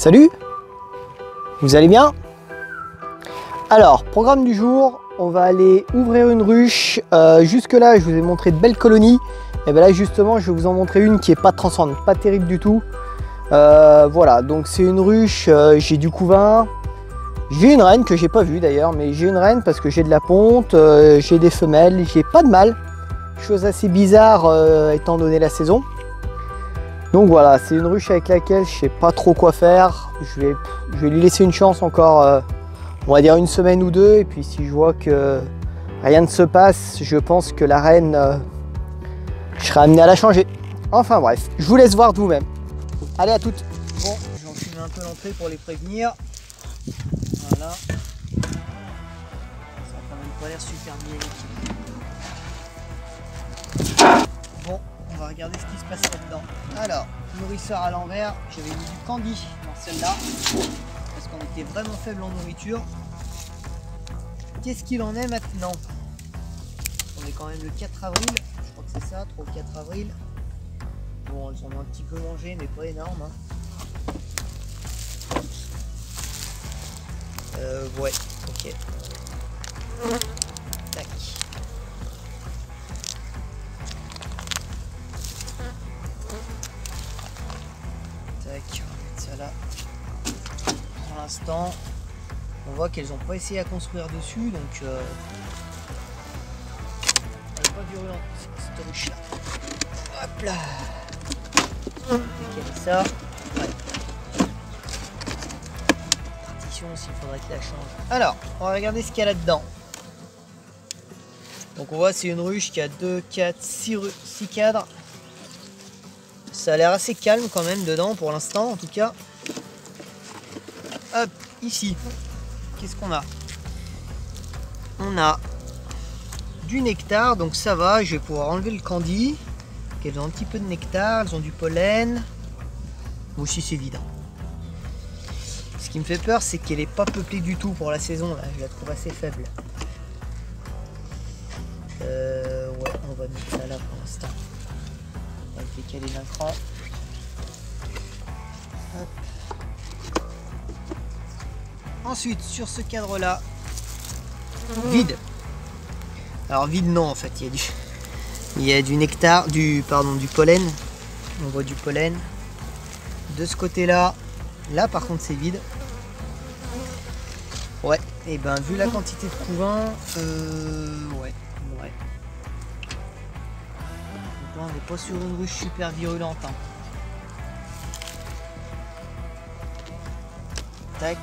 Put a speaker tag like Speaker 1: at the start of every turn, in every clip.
Speaker 1: Salut, vous allez bien? Alors, programme du jour, on va aller ouvrir une ruche. Jusque là, je vous ai montré de belles colonies. Et bien là, justement, je vais vous en montrer une qui est pas transcendante, pas terrible du tout. Voilà, donc c'est une ruche, j'ai du couvain. J'ai une reine que j'ai pas vue d'ailleurs, mais j'ai une reine parce que j'ai de la ponte, j'ai des femelles, j'ai pas de mâle. Chose assez bizarre étant donné la saison. Donc voilà, c'est une ruche avec laquelle je sais pas trop quoi faire. Je vais lui laisser une chance encore, on va dire une semaine ou deux. Et puis si je vois que rien ne se passe, je pense que la reine, je serai amené à la changer. Enfin bref, je vous laisse voir de vous-même. Allez, à toutes. Bon, je vais enfiler un peu l'entrée pour les prévenir. Voilà. Ça a quand même pas l'air super bien équilibré. Bon, on va regarder ce qui se passe là-dedans. Alors, nourrisseur à l'envers, j'avais mis du candy dans celle-là, parce qu'on était vraiment faible en nourriture. Qu'est-ce qu'il en est maintenant? On est quand même le 4 avril, je crois que c'est ça, 3 ou 4 avril. Bon, elles en ont un petit peu mangé, mais pas énorme. Hein. Ouais, ok. Tac. Tac, on va mettre ça là. Pour l'instant, on voit qu'elles n'ont pas essayé à construire dessus, donc elle n'est pas virulente cette ruche là. Hop là. Décaler ça. Ouais. Partition aussi, il faudrait que la change. Alors, on va regarder ce qu'il y a là-dedans. Donc on voit c'est une ruche qui a 2, 4, 6 cadres. Ça a l'air assez calme quand même dedans pour l'instant en tout cas. Hop, ici, qu'est-ce qu'on a? On a du nectar, donc ça va, je vais pouvoir enlever le candy. Elles ont un petit peu de nectar, elles ont du pollen. Moi aussi c'est vide. Ce qui me fait peur, c'est qu'elle n'est pas peuplée du tout pour la saison, là. Je la trouve assez faible. Ouais, on va mettre ça là pour l'instant. On va décaler d'un cran. Hop. Ensuite, sur ce cadre-là, vide. Alors vide non, en fait, il y a du nectar, du pollen. On voit du pollen. De ce côté-là, là par contre c'est vide. Ouais, et ben vu la quantité de couvain, ouais. Donc là on n'est pas sur une ruche super virulente. Hein. Tac.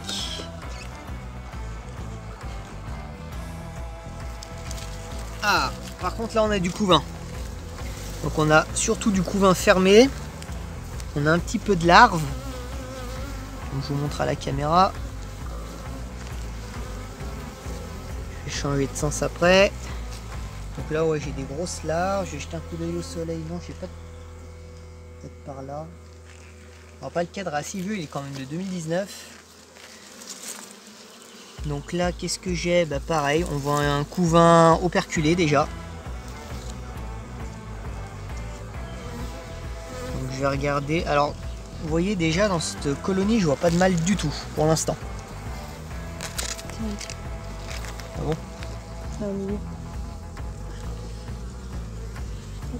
Speaker 1: Ah, par contre là on a du couvain. Donc on a surtout du couvain fermé. On a un petit peu de larves. Donc je vous montre à la caméra. Je vais changer de sens après. Donc là ouais j'ai des grosses larves. Je vais jeter un coup d'œil au soleil. Non, je sais pas. Peut-être par là. Alors pas le cadre assez vieux, il est quand même de 2019. Donc là qu'est-ce que j'ai? Bah pareil, on voit un couvain operculé déjà. Donc je vais regarder. Alors vous voyez déjà dans cette colonie je vois pas de mâle du tout pour l'instant. Ah bon?
Speaker 2: Là, au milieu.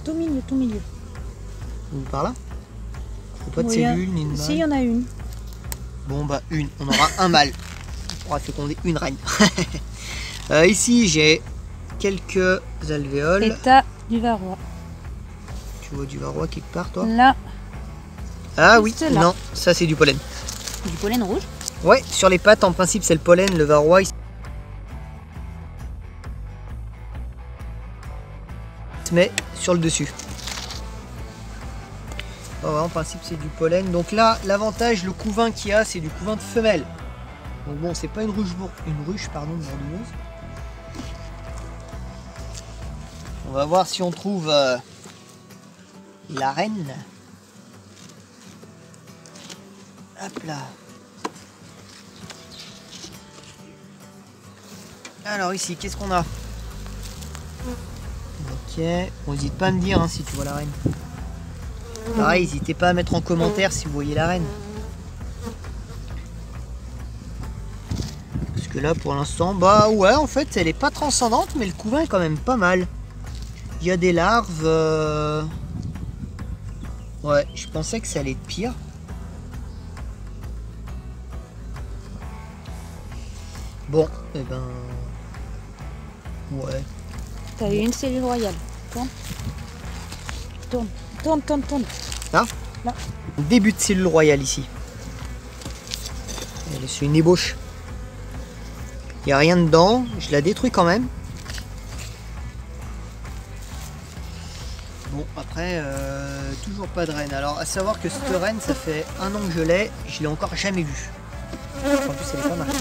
Speaker 2: Tout milieu, tout milieu.
Speaker 1: Par là? Pas de cellules ni de mâle.
Speaker 2: Si, il y en a une.
Speaker 1: Bon bah une, on aura un mâle. On pourra féconder une reine. Ici j'ai quelques alvéoles.
Speaker 2: Et t'as du varroa.
Speaker 1: Tu vois du varroa quelque part toi?
Speaker 2: Là.
Speaker 1: Ah oui,
Speaker 2: là.
Speaker 1: non, ça c'est du pollen.
Speaker 2: Du pollen rouge.
Speaker 1: Ouais, sur les pattes en principe c'est le pollen, le varroa il se met sur le dessus. Oh, ouais, en principe c'est du pollen. Donc là l'avantage, le couvain qu'il y a c'est du couvain de femelle. Donc bon, c'est pas une ruche bordonneuse. On va voir si on trouve la reine. Hop là. Alors ici, qu'est-ce qu'on a? Ok, bon, n'hésite pas à me dire hein, si tu vois la reine. Pareil, n'hésitez pas à mettre en commentaire si vous voyez la reine. Jusque là pour l'instant, bah ouais, en fait elle est pas transcendante, mais le couvain est quand même pas mal. Il y a des larves. Ouais, je pensais que ça allait être pire. Bon, et ben. Ouais.
Speaker 2: T'as eu une cellule royale. Tourne. Tourne, tourne, tourne, tourne.
Speaker 1: Là
Speaker 2: Là.
Speaker 1: Début de cellule royale ici. C'est une ébauche. Il n'y a rien dedans, je la détruis quand même. Bon, après, toujours pas de reine. Alors, à savoir que cette reine, ça fait 1 an que je l'ai encore jamais vue. En plus, elle est pas marquée.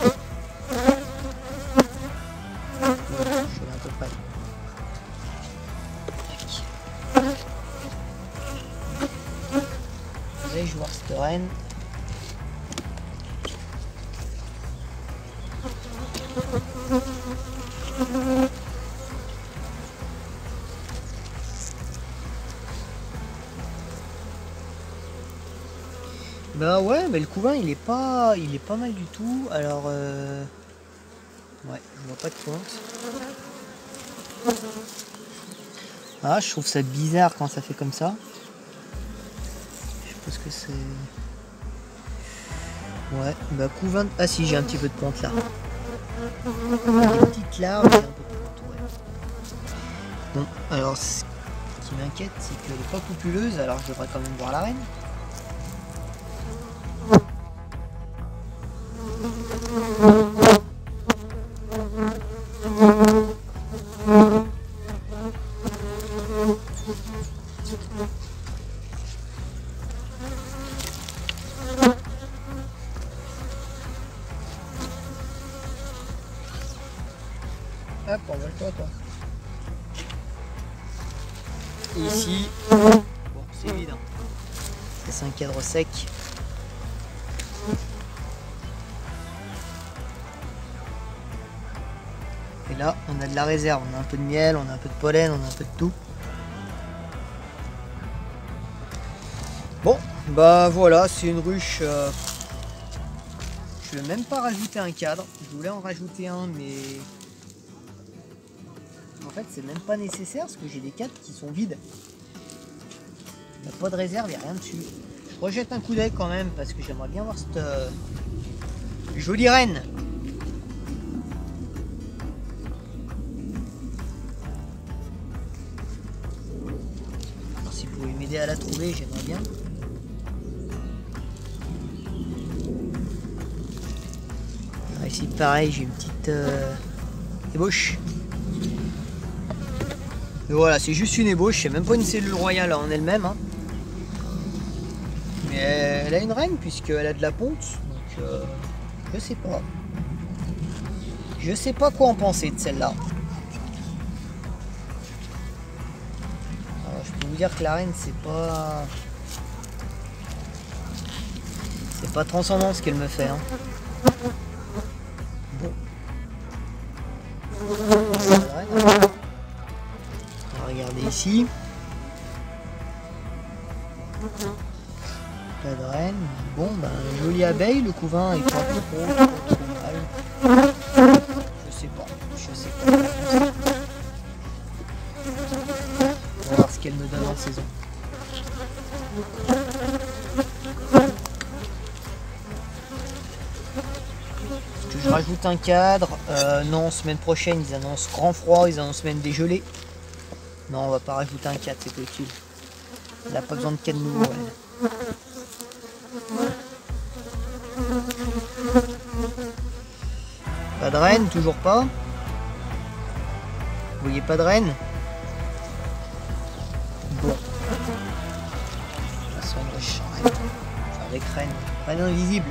Speaker 1: Je l'ai un peu près. Allez, je vais voir cette reine. Bah ouais, mais le couvain il est pas mal du tout. Alors ouais, je vois pas de pointe. Ah, je trouve ça bizarre quand ça fait comme ça. Je pense que c'est. Ouais, bah couvain. Ah si, j'ai un petit peu de pointe là. Des petites larves et un peu de pointe, ouais. Bon, alors ce qui m'inquiète, c'est qu'elle est pas populeuse, alors je devrais quand même voir la reine. Hop, envole-toi, toi. Et ici, bon, c'est évident. C'est un cadre sec. Et là, on a de la réserve. On a un peu de miel, on a un peu de pollen, on a un peu de tout. Bon, bah voilà, c'est une ruche. Je vais même pas rajouter un cadre. Je voulais en rajouter un, mais en fait, c'est même pas nécessaire parce que j'ai des cadres qui sont vides. Il n'y a pas de réserve, il n'y a rien dessus. Je rejette un coup d'œil quand même parce que j'aimerais bien voir cette jolie reine. Alors, si vous pouvez m'aider à la trouver, j'aimerais bien. Alors, ici, pareil, j'ai une petite ébauche. Et voilà, c'est juste une ébauche, c'est même pas une cellule royale en elle-même. Hein. Mais elle a une reine puisqu'elle a de la ponte, donc je sais pas. Je sais pas quoi en penser de celle-là. Alors je peux vous dire que la reine c'est pas transcendant ce qu'elle me fait. Hein. Bon. Regardez ici. Pas de reine. Bon, ben, jolie abeille, le couvain est pas trop mal. Je sais pas. On va voir ce qu'elle me donne en saison. Est-ce que je rajoute un cadre? Non, semaine prochaine, ils annoncent grand froid, ils annoncent même des gelées. Non, on va pas rajouter un cadre, c'est utile. Elle n'a pas besoin de cadre nouveau. Elle. Pas de reine, toujours pas. Vous voyez pas de reine? Bon. Ça sera une riche reine. Enfin, avec reine. Reine invisible.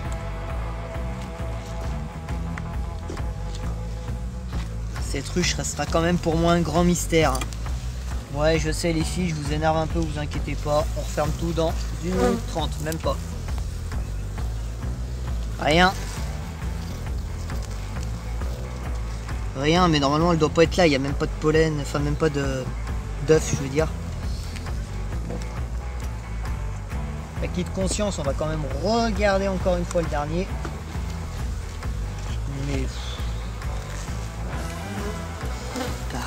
Speaker 1: Cette ruche restera quand même pour moi un grand mystère. Ouais, je sais les filles, je vous énerve un peu, vous inquiétez pas. On referme tout dans 1 minute 30, même pas. Rien. Rien, mais normalement elle doit pas être là, il n'y a même pas de pollen, enfin même pas d'œuf, je veux dire. Bon. Acquis de conscience, on va quand même regarder encore une fois le dernier. Mais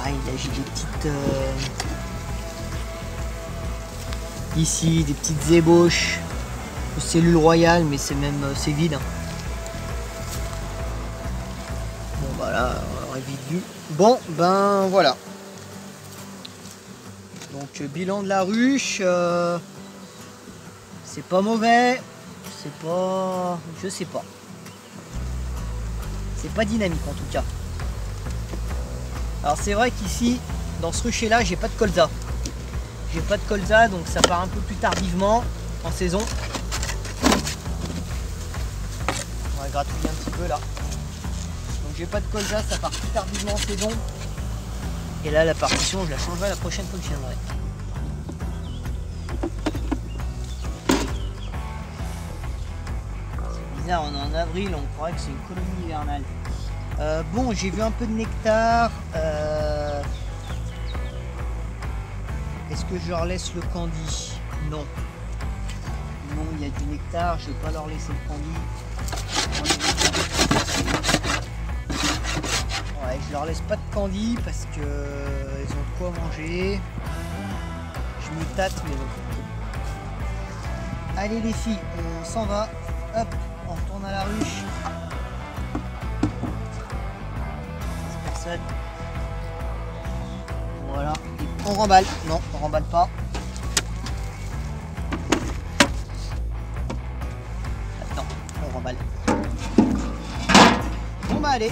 Speaker 1: pareil, là j'ai des petites... Ici, des petites ébauches de cellules royales, mais c'est même c'est vide. Hein. Bon bah là, on aurait vite vu. Bon, ben voilà. Donc bilan de la ruche, c'est pas mauvais, c'est pas... je sais pas. C'est pas dynamique en tout cas. Alors c'est vrai qu'ici, dans ce rucher là, j'ai pas de colza. J'ai pas de colza, donc ça part un peu plus tardivement en saison. On va gratouiller un petit peu là. Donc j'ai pas de colza, ça part plus tardivement en saison. Et là la partition, je la changerai la prochaine fois que je viendrai. C'est bizarre, on est en avril, on croirait que c'est une colonie hivernale. Bon, j'ai vu un peu de nectar. Est-ce que je leur laisse le candy? Non. Non, il y a du nectar, je ne vais pas leur laisser le candy. Ouais, je leur laisse pas de candy parce que ils ont de quoi manger. Je me tâte, mais bon. Allez les filles, on s'en va. Hop, on retourne à la ruche. Personne. Voilà. On remballe. Non, on remballe pas. Attends, on remballe. Bon bah allez.